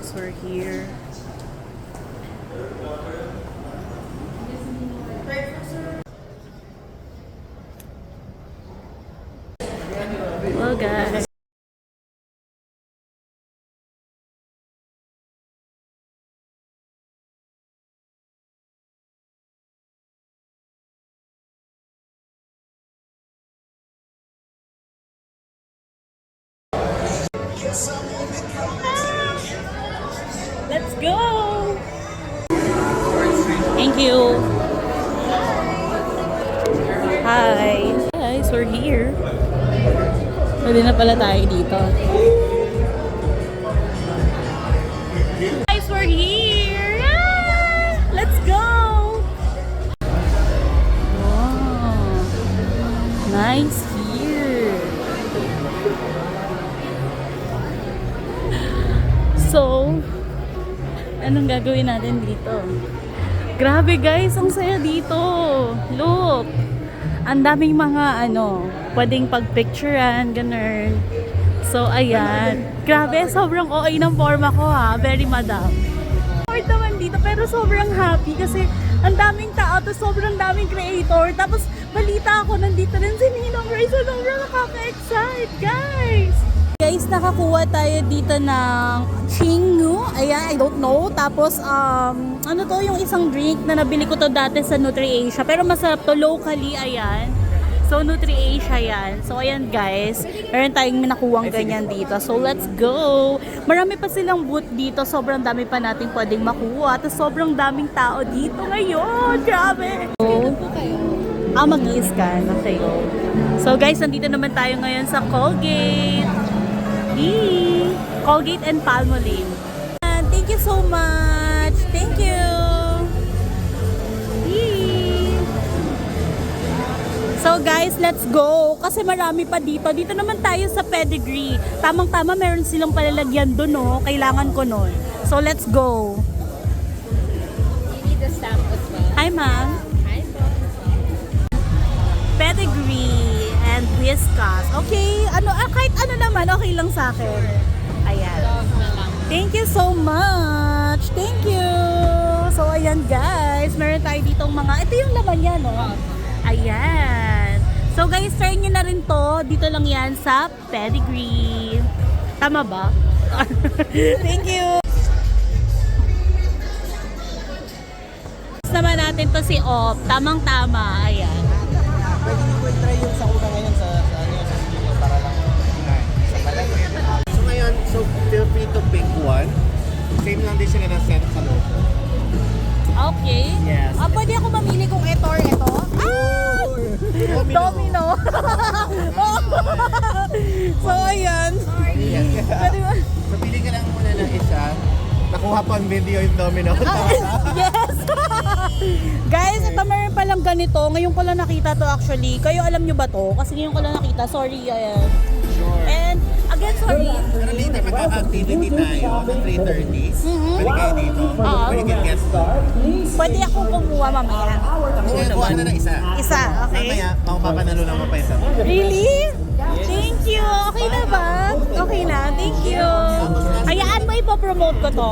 guys, we're here. Hello guys. Let's go! Thank you. Hi. Guys, we're here. Pwede na pala tayo dito. Guys, we're here! Ah! Let's go! Wow. Nice here. So, anong gagawin natin dito? Grabe guys, ang saya dito. Look. Ang daming mga pwedeng pagpicturean, ganun. So, ayan. Grabe, sobrang OA ng forma ko ha. Very madam. Short naman dito, pero sobrang happy kasi ang daming tao, tapos sobrang daming creator. Tapos, balita ako, nandito rin si Ninong Ray. So, sobrang nakaka-excite, guys! Guys, nakakuha tayo dito ng Chingu. Ayan, I don't know. Tapos, ano to, yung isang drink na nabili ko to dati sa NutriAsia. Pero masarap to, locally, ayan. So, NutriAsia yan. So, ayan guys. Meron tayong nakuhang ganyan dito. So, let's go! Marami pa silang booth dito. Sobrang dami pa natin pwedeng makuha. Tapos, sobrang daming tao dito ngayon. Grabe! So, mag-i-scan. Okay. So, guys, nandito naman tayo ngayon sa Colgate. Colgate and Palmolive. And thank you so much. Thank you. So guys, let's go. Kasi marami pa dito. Dito naman tayo sa Pedigree. Tamang-tama meron silang palalagyan doon, no? Kailangan ko nun. So let's go. You need the stamp as well. Hi, ma'am. Hi, po. Pedigree and Whiskas. Okay, kahit ano naman, okay lang sa akin. Ayan. Thank you so much. Thank you. So, ayan guys. Meron tayo ditong mga, ito yung laman niya, no? Ayan. So, guys, try nyo na rin to. Dito lang yan sa Pedigree. Tama ba? Thank you. Naman natin to si Op. Tamang-tama. Ayan. Pwede nyo po try yung sakuna ngayon sa video para lang sa palagay. So ngayon, feel free to pick one. Same lang din sila ng set sa logo. Okay. Yes. Pwede ako mamili kung ito or ito? Ah! Domino. So, ayan. Pwede ba? So pili ka lang muna ng isa. Nakuha pa ang video yung domino. Yes! Guys, ito meron palang ganito. Ngayon ko lang nakita to actually. Kayo alam nyo ba to? Kasi ngayon ko lang nakita. Sorry, ayan. Sure. And, again, sorry. Pero later, magkaka-activity tayo ng 3:30. Pwede kayo dito. Oo. Or you can guest. Pwede ako kumuha mamaya. Kuha na ng isa. Isa, okay. Mamaya, mapapanalo lang mo pa isa. Really? Thank you. Okay na ba? Okay na. Thank you. Hayaan mo ipopromote ko to.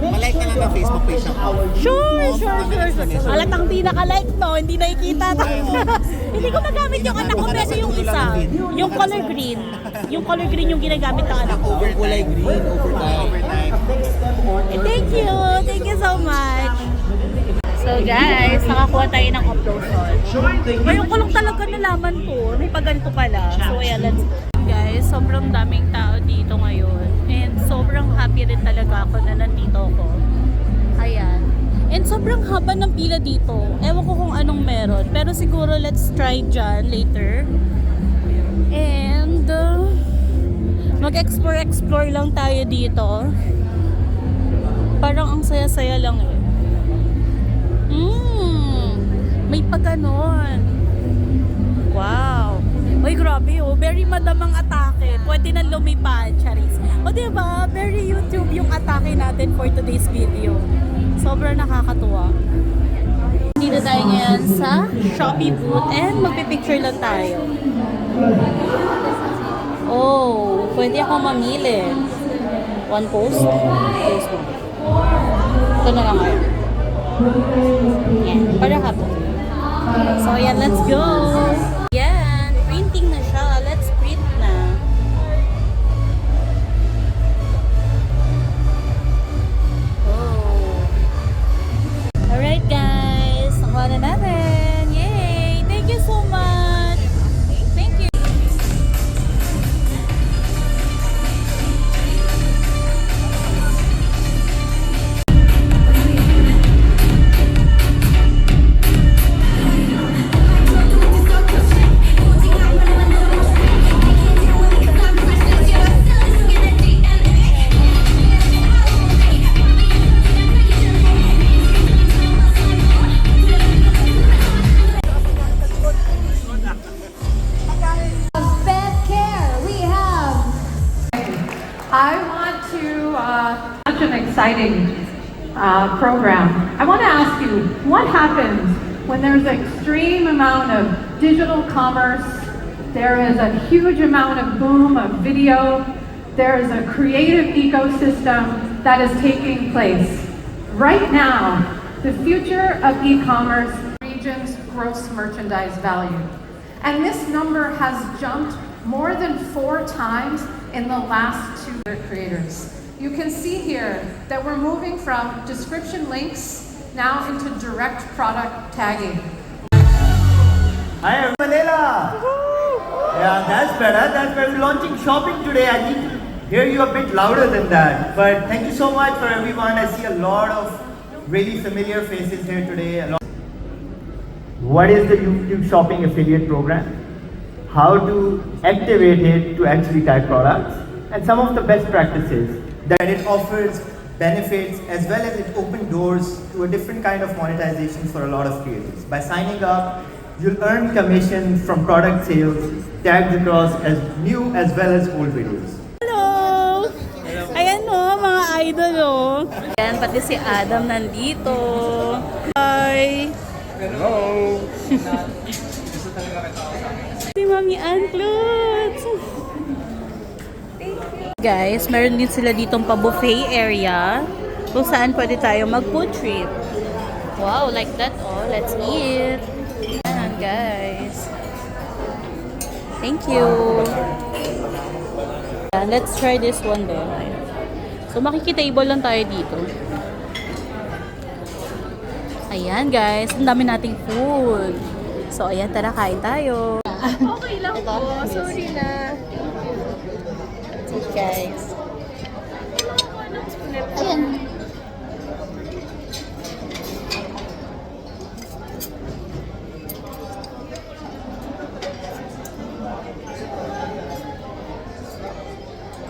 Malike ka lang ng Facebook page ng Paul. Sure. Alatang di naka-like to. Hindi nakikita to. Hindi ko magamit yung anak ko. Pero yung isa. Yung color green. Yung color green yung ginagamit ng anak ko. Kulay green, overtime. Thank you. Thank you so much. So guys, nakakuha tayo ng upload. Ngayon ko lang talaga nalaman to. May paganto pala. So ayan, let's go. Guys, sobrang daming tao dito ngayon. And sobrang happy rin talaga ako na nandito ako. Ayan. And sobrang haba ng pila dito. Ewan ko kung anong meron. Pero siguro let's try dyan later. And mag-explore lang tayo dito. Parang ang saya-saya lang eh. May pa ganon. Wow. Uy, grabe oh. Very madamang atake. Pwede na lumipad, Charis. O diba? Very YouTube yung atake natin for today's video. Sobrang nakakatuwa. Dito tayo ngayon sa Shopee booth and magpipicture lang tayo. Oh, pwede ako mamili. One post? Post mo. Ito na lang kayo. Yan. Para hapon. So, yan. Let's go! Yan. Printing na siya. Let's print na. Oh. Alright, guys. Nakuha na natin. Yay! Thank you so much! Thank you! Beth Care, we have. I want to, such an exciting program. I want to ask you, what happens when there's an extreme amount of digital commerce, there is a huge amount of boom of video, there is a creative ecosystem that is taking place. Right now, the future of e-commerce region's gross merchandise value. And this number has jumped more than 4 times in the last 2 creators. You can see here that we're moving from description links now into direct product tagging. Hi, Manila! Yeah, that's better. That's better. We're launching shopping today. I need to hear you a bit louder than that. But thank you so much for everyone. I see a lot of really familiar faces here today. What is the YouTube Shopping Affiliate Program? How to activate it to actually tag products, and some of the best practices that it offers benefits as well as it opens doors to a different kind of monetization for a lot of creators. By signing up, you'll earn commission from product sales tagged across as new as well as old videos. Hello! Ayan o, mga idol o. Ayan, pati si Adam nandito. Hi! Hello! Si Mami Ann-Clut! Guys, meron din sila ditong pa-buffet area kung saan pwede tayo mag-food trip. Wow, like that oh. Let's eat! Ayan, guys. Thank you! Ayan, let's try this one then. So, makikitable lang tayo dito. Ayan, guys. Ang dami nating food. So, ayan, tara, kain tayo. Okay lang po. Sorry na. Guys. Ayan.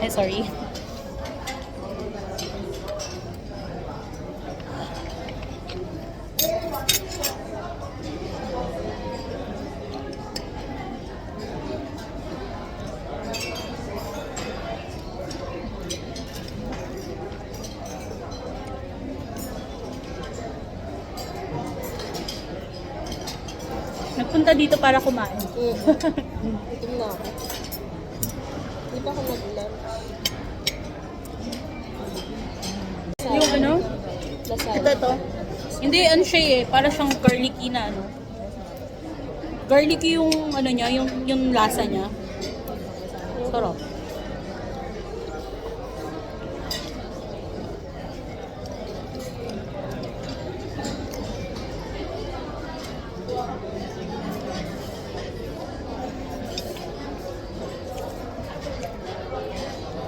Ay, sorry. Nagpunta dito para kumain. Gutom na ako. Hindi pa ako nag-lunch. Yung ano? Lasada. Ito. Hindi, ano siya eh. Para siyang garlicky na ano. Garlicky yung ano niya, yung lasa niya. Sarap.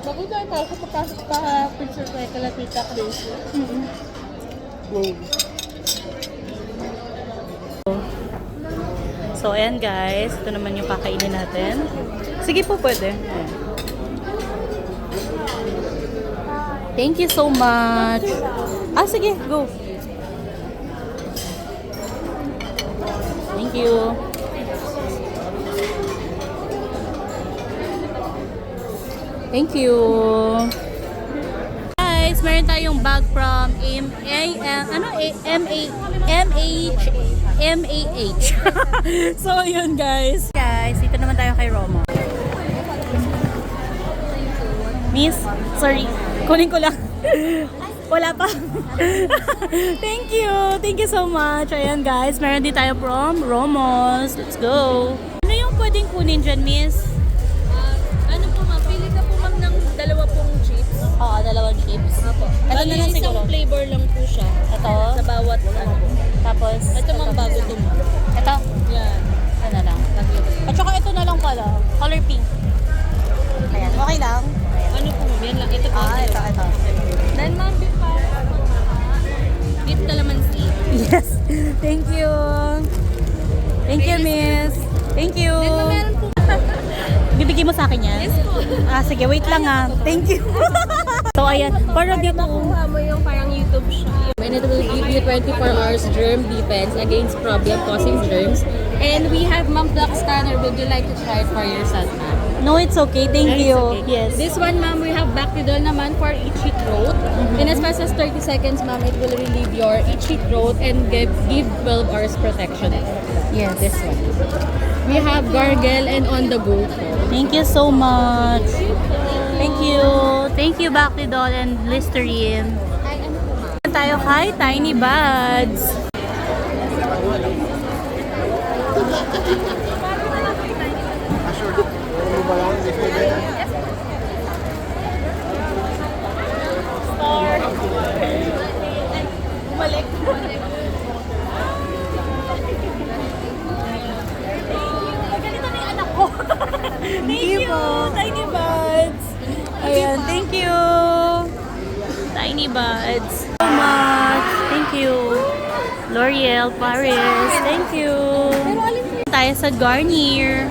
Bago tayo para kapapasok pa picture ko kay Tita Crazy. So, ayan guys. Ito naman yung kakainin natin. Sige po, pwede. Ayan. Thank you so much. Ah, sige. Go. Thank you. Thank you. Guys, meron tayong bag from MAH. So, yun guys. Guys, dito naman tayo kay Romo. Miss, sorry. Kunin ko lang. Wala pa. Thank you. Thank you so much. Ayan guys, meron din tayo from Romos. Let's go. Ano yung pwedeng kunin dyan, miss? Ano po ma'am? Pili ka po ma'am ng dalawa pong chips. Oo, dalawang chips. Apo. Ito na lang siguro. Isang flavor lang po siya. Ito. Sa bawat ano po. Tapos, Ito ma'am bago to ma'am. ito. Yan. Ito na lang. At saka ito na lang pala. Color pink. Ayan, okay lang. Ano po ma'am? Yan lang. Ito po. Ito. Then ma'am, beef beef calamansi. Yes. Thank you. Thank you, miss. Thank you. Then ma'am, meron po. Bibigyan mo sa akin yan? Yes po. Sige, wait lang Thank you. So, ayan. Para dito. Makuha mo yung parang YouTube siya. And it will give you 24 hours germ defense against problem-causing germs. And we have ma'am black scanner. Would you like to try it for yourself, ma'am? No, it's okay. Thank you. Yes. This one, ma'am, we have Bactidol naman for itchy throat. In as fast as 30 seconds, ma'am, it will relieve your itchy throat and give 12 hours protection. Yes. This one. We have Gargle and On The Go. Thank you so much. Thank you. Thank you, Bactidol and Listerine. Ay, ano po, ma'am? Tayo kay Tiny Buds. Bumalik. Ganito na yung anak ko. Thank you, Tiny Buds. Ayan, thank you. Tiny Buds. So much. Thank you. L'Oreal Paris. Thank you. Tayo sa Garnier.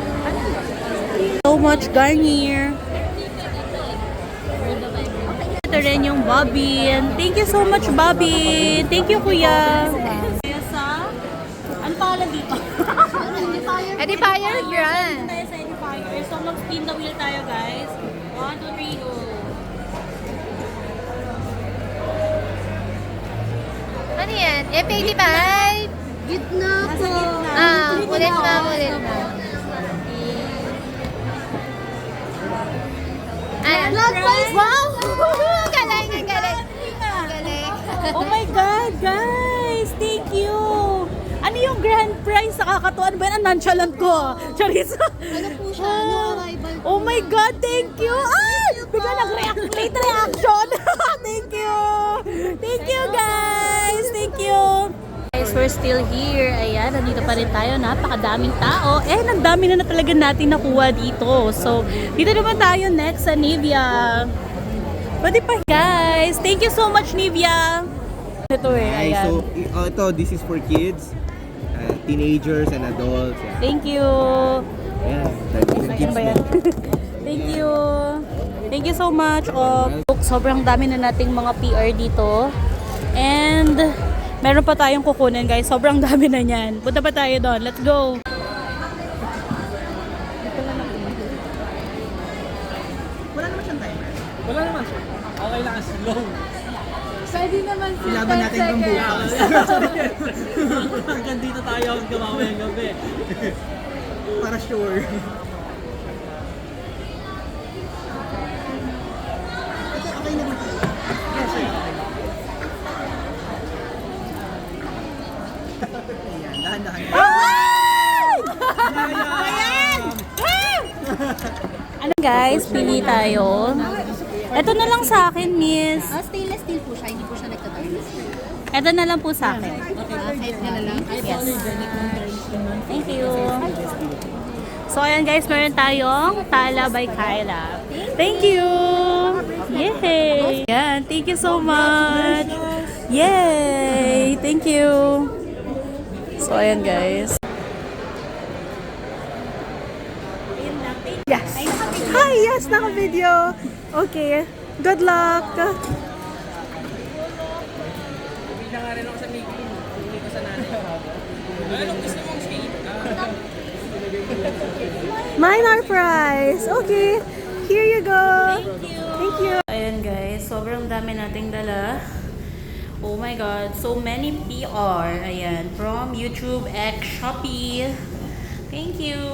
So much Garnier. Ito rin yung Bobbin. Thank you so much, Bobbin. Thank you, Kuya. Tayo sa... Ano pangalan dito? Edifier Grand. Tayo sa Edifier. So, mag-spin the wheel tayo, guys. 1, 2, 3, go. Ano yan? F85? Gitna po. Ulit na. Wow! Galing. Oh my God, guys! Thank you! Ano yung grand prize? Nakakatuwa. Ano ba yan? Ang nonchalant ko. Charis. Ano po siya? Ano arrival? Oh my God, thank you! Ay! Bigla late reaction! Thank you! Thank you, guys! Thank you! Guys, we're still here. Ayan, nandito pa rin tayo. Napakadaming tao. Ang dami na talaga natin nakuha dito. So, dito naman tayo next sa Nivea. Pwede pa, guys. Thank you so much, Nivea. Ito Ay, ayan. so ito, this is for kids, teenagers and adults. Yeah. Thank you. Ayan, Ayan ba yan? Thank you. Thank you so much. Sobrang dami na nating mga PR dito. And meron pa tayong kukunin, guys. Sobrang dami na niyan. Punta pa tayo doon. Let's go. Wala naman siya. Okay lang, slow. Pwede naman si Ilaban natin itong bukas. Hanggang dito tayo hanggang mamayang gabi. Para sure. Ano, guys? Pili tayo. Ito na lang sa akin, miss. stainless steel po siya. Hindi po siya nagtatarnis. Ito na lang po sa akin. Kahit na lang. Yes. Thank you. So, ayan guys, meron tayong Tala by Kyla. Thank you! Yay! Yan, thank you so much! Yay! Thank you! So, ayan guys. Yes. Hi, yes, naka-video. Okay. Good luck. Hindi na nga rin ako sa meeting. Hindi ko sa nanay. Anong gusto mong skate? Minor prize. Okay. Here you go. Thank you. Ayan guys, sobrang dami nating dala. Oh my God, so many PR. Ayan, from YouTube, X, Shopee. Thank you.